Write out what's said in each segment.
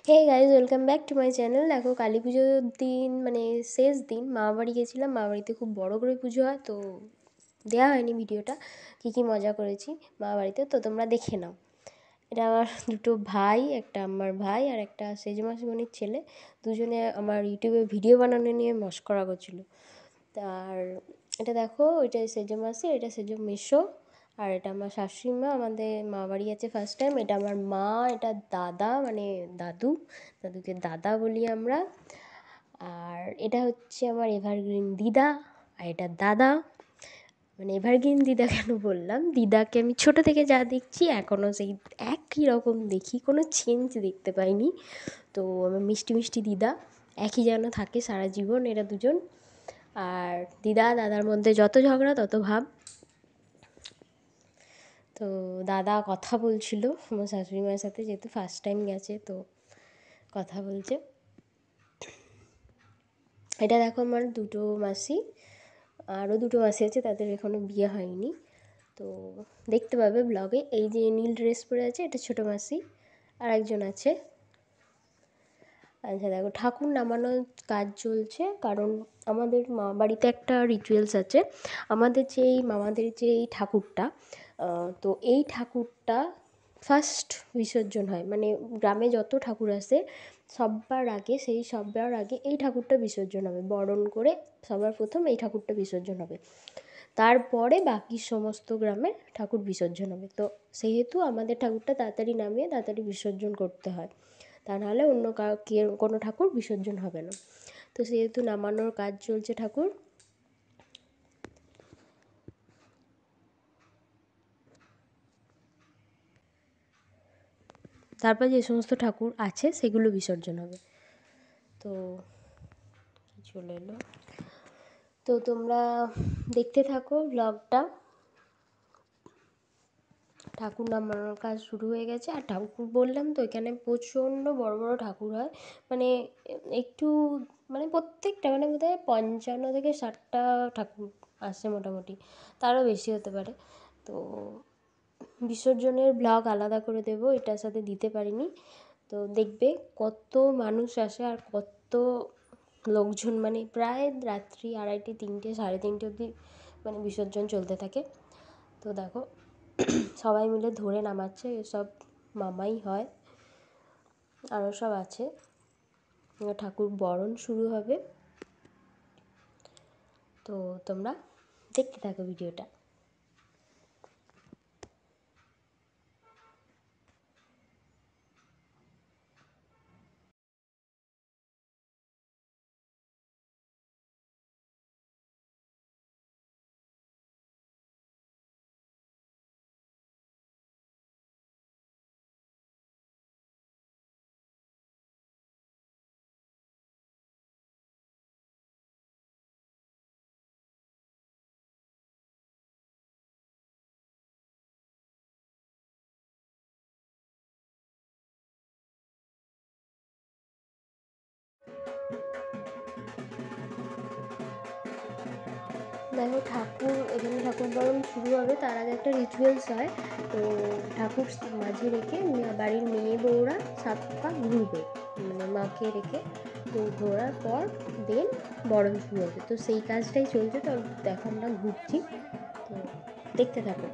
Hey guys, welcome back to my channel. দেখো, কালী পুজোর দিন মানে শেষ দিন মামাবাড়ি গেছিলাম। মামাবাড়িতে খুব বড় করে পুজো হয়, তো দেওয়া হয়নি ভিডিওটা কী কী মজা করেছি মামাবাড়িতে, তো তোমরা দেখে নাও। এটা আমার দুটো ভাই, একটা আমার ভাই আর একটা সেজ মাসিমণির ছেলে, দুজনে আমার ইউটিউবে ভিডিও বানানো নিয়ে মশকরা করছিলো। আর এটা দেখো, এটা সেজো মাসি, এটা সেজো মেসো, আর এটা আমার শাশুড়ি মা। আমাদের মা বাড়ি আছে ফার্স্ট টাইম। এটা আমার মা, এটা দাদা মানে দাদু, দাদুকে দাদা বলি আমরা। আর এটা হচ্ছে আমার এভারগ্রিন দিদা, আর এটা দাদা। মানে এভারগ্রিন দিদা কেন বললাম, দিদাকে আমি ছোটো থেকে যা দেখছি এখনও সেই একই রকম দেখি, কোনো চেঞ্জ দেখতে পাইনি। তো আমার মিষ্টি মিষ্টি দিদা একই যেন থাকে সারা জীবন এরা দুজন। আর দিদা দাদার মধ্যে যত ঝগড়া তত ভাব। তো দাদা কথা বলছিল আমার শাশুড়ি মায়ের সাথে, যেহেতু ফার্স্ট টাইম গেছে তো কথা বলছে। এটা দেখো আমার দুটো মাসি, আরও দুটো মাসি আছে, তাদের এখনও বিয়ে হয়নি, তো দেখতে পাবে ব্লগে। এই যে নীল ড্রেস পরে আছে, এটা ছোটো মাসি। আর একজন আছে। আচ্ছা দেখো, ঠাকুর নামানোর কাজ চলছে, কারণ আমাদের মা বাড়িতে একটা রিচুয়ালস আছে। মামাদের যে এই ঠাকুরটা, তো এই ঠাকুরটা ফার্স্ট বিসর্জন হয়, মানে গ্রামে যত ঠাকুর আসে সবার আগে এই ঠাকুরটা বিসর্জন হবে, বরণ করে সবার প্রথম এই ঠাকুরটা বিসর্জন হবে, তারপরে বাকি সমস্ত গ্রামের ঠাকুর বিসর্জন হবে। তো সেহেতু আমাদের ঠাকুরটা তাড়াতাড়ি নামিয়ে তাড়াতাড়ি বিসর্জন করতে হয়, তা নাহলে অন্য কোনো ঠাকুর বিসর্জন হবে না। তো সেহেতু নামানোর কাজ চলছে ঠাকুর। তারপর যে সমস্ত ঠাকুর আছে সেগুলো বিসর্জন হবে। তো চলে এলো, তো তোমরা দেখতে থাকো ব্লগটা। ঠাকুর নামানোর কাজ শুরু হয়ে গেছে। আর ঠাকুর বললাম তো, এখানে প্রচণ্ড বড় বড় ঠাকুর হয়, মানে একটু মানে প্রত্যেকটা মানে বোধহয় 55 থেকে 60টা ঠাকুর আসে মোটামুটি, তারও বেশি হতে পারে। তো বিসর্জনের ব্লগ আলাদা করে দেবো, এটার সাথে দিতে পারিনি। তো দেখবে কত মানুষ আসে আর কত লোকজন, মানে প্রায় রাত্রি 2:30, 3টে, 3:30 অবধি মানে বিসর্জন চলতে থাকে। তো দেখো সবাই মিলে ধরে নামাচ্ছে, এসব মামাই হয়, আরও সব আছে। ঠাকুর বরণ শুরু হবে, তো তোমরা দেখতে থাকো ভিডিওটা। দেখো, এখানে ঠাকুর বরণ শুরু হবে, তার আগে একটা রিচুয়ালস হয়। তো ঠাকুর মাঝে রেখে বাড়ির মেয়ে বউরা 7 পা ঘুরবে, মানে মাকে রেখে, তো ঘোরার পর দেন বরণ শুরু হবে। তো সেই কাজটাই চলছে, তো দেখো আমরা ঘুরছি, তো দেখতে থাকো।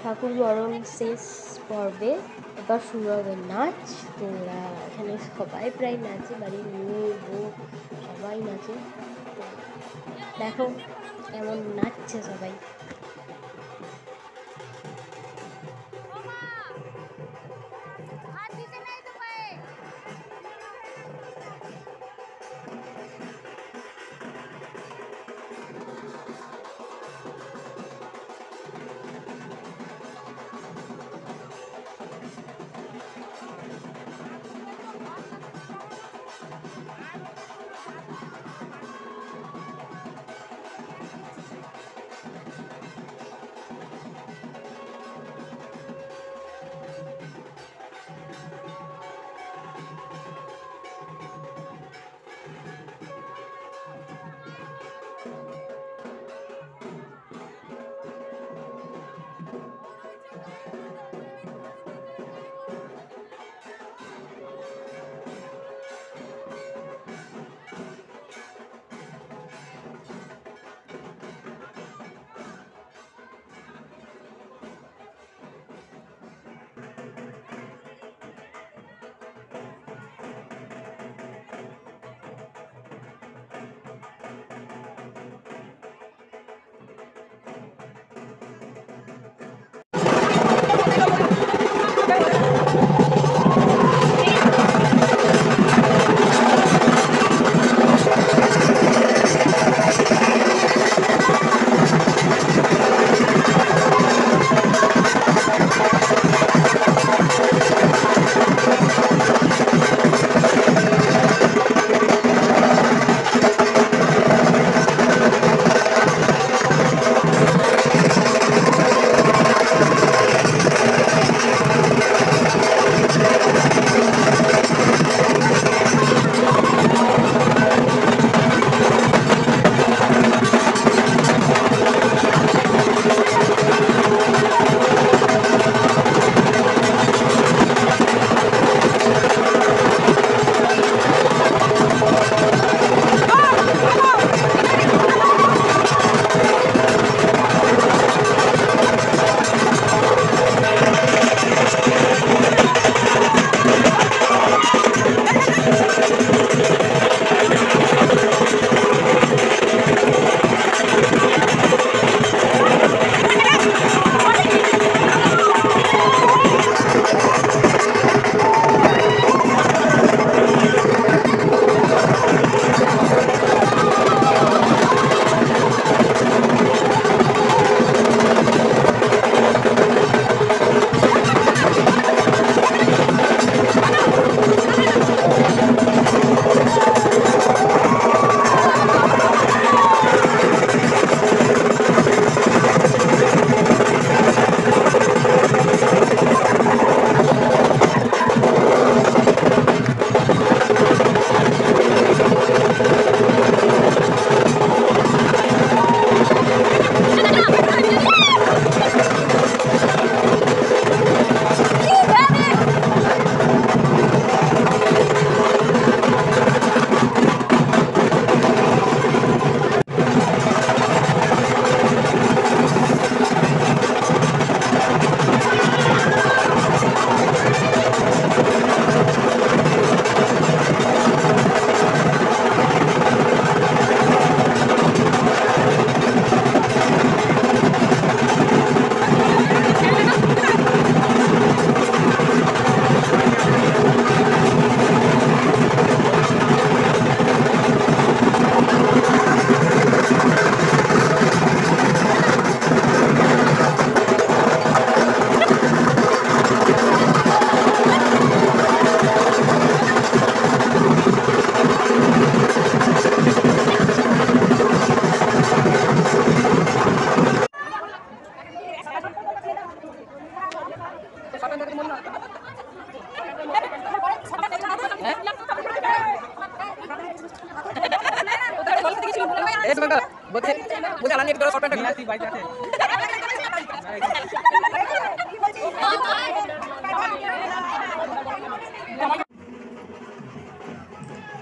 ঠাকুর বরণ শেষ পর্বে এবার শুরু হবে নাচ। তো এখানে সবাই প্রায় নাচে, বাড়ির মেয়ে বউ সবাই নাচে। তো দেখো কেমন নাচছে সবাই।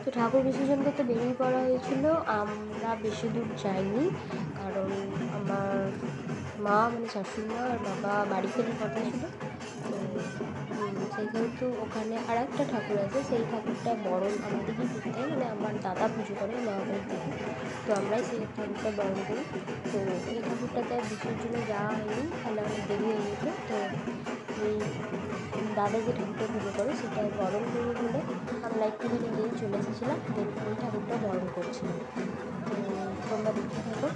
তো ঠাকুর বিসর্জন করতে বেরিয়ে পড়া হয়েছিল। আমরা বেশি দূর যাইনি, কারণ আমার মা মানে শাশুড়ি মা আর বাবা বাড়ি ফেরার কথা ছিল। তো সেহেতু ওখানে আর একটা ঠাকুর আছে, সেই ঠাকুরটা বরণ আমাদেরই করতে হয়, মানে আমার দাদা পুজো করে মামাবাড়ির দিকে, তো আমরাই সেই ঠাকুরটা বরণ করি। তো এই ঠাকুরটাতে বিসর্জনে যাওয়া হয়নি, তাহলে অনেক দেরি হয়ে যেত। তো এই দাদা যে ঠাকুরটা পুজো করে সেটা বরণ করবে বলে আমরা একটুখানি গিয়ে চলে এসেছিলাম, দেন ওই ঠাকুরটা বরণ করছিলাম। তো তোমরা দেখতে থাকো।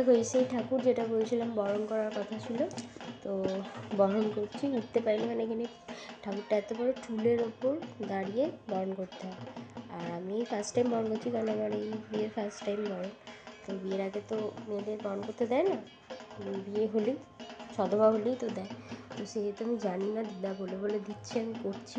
দেখো সেই ঠাকুর যেটা বলছিলাম বরণ করার কথা ছিল, তো বরণ করছি, উঠতে পারিনি, মানে এখানে ঠাকুরটা এত বড় টুলের ওপর দাঁড়িয়ে বরণ করতে হয়। আর আমি ফার্স্ট টাইম বরণ করছি, কারণ আমার এই বিয়ের ফার্স্ট টাইম বরণ। তো বিয়ের আগে তো মেয়েদের বরণ করতে দেয় না, বিয়ে হলেই সধবা হলেই তো দেয়। তো সেহেতু আমি জানি না, দিদা বলে বলে দিচ্ছে, আমি করছি।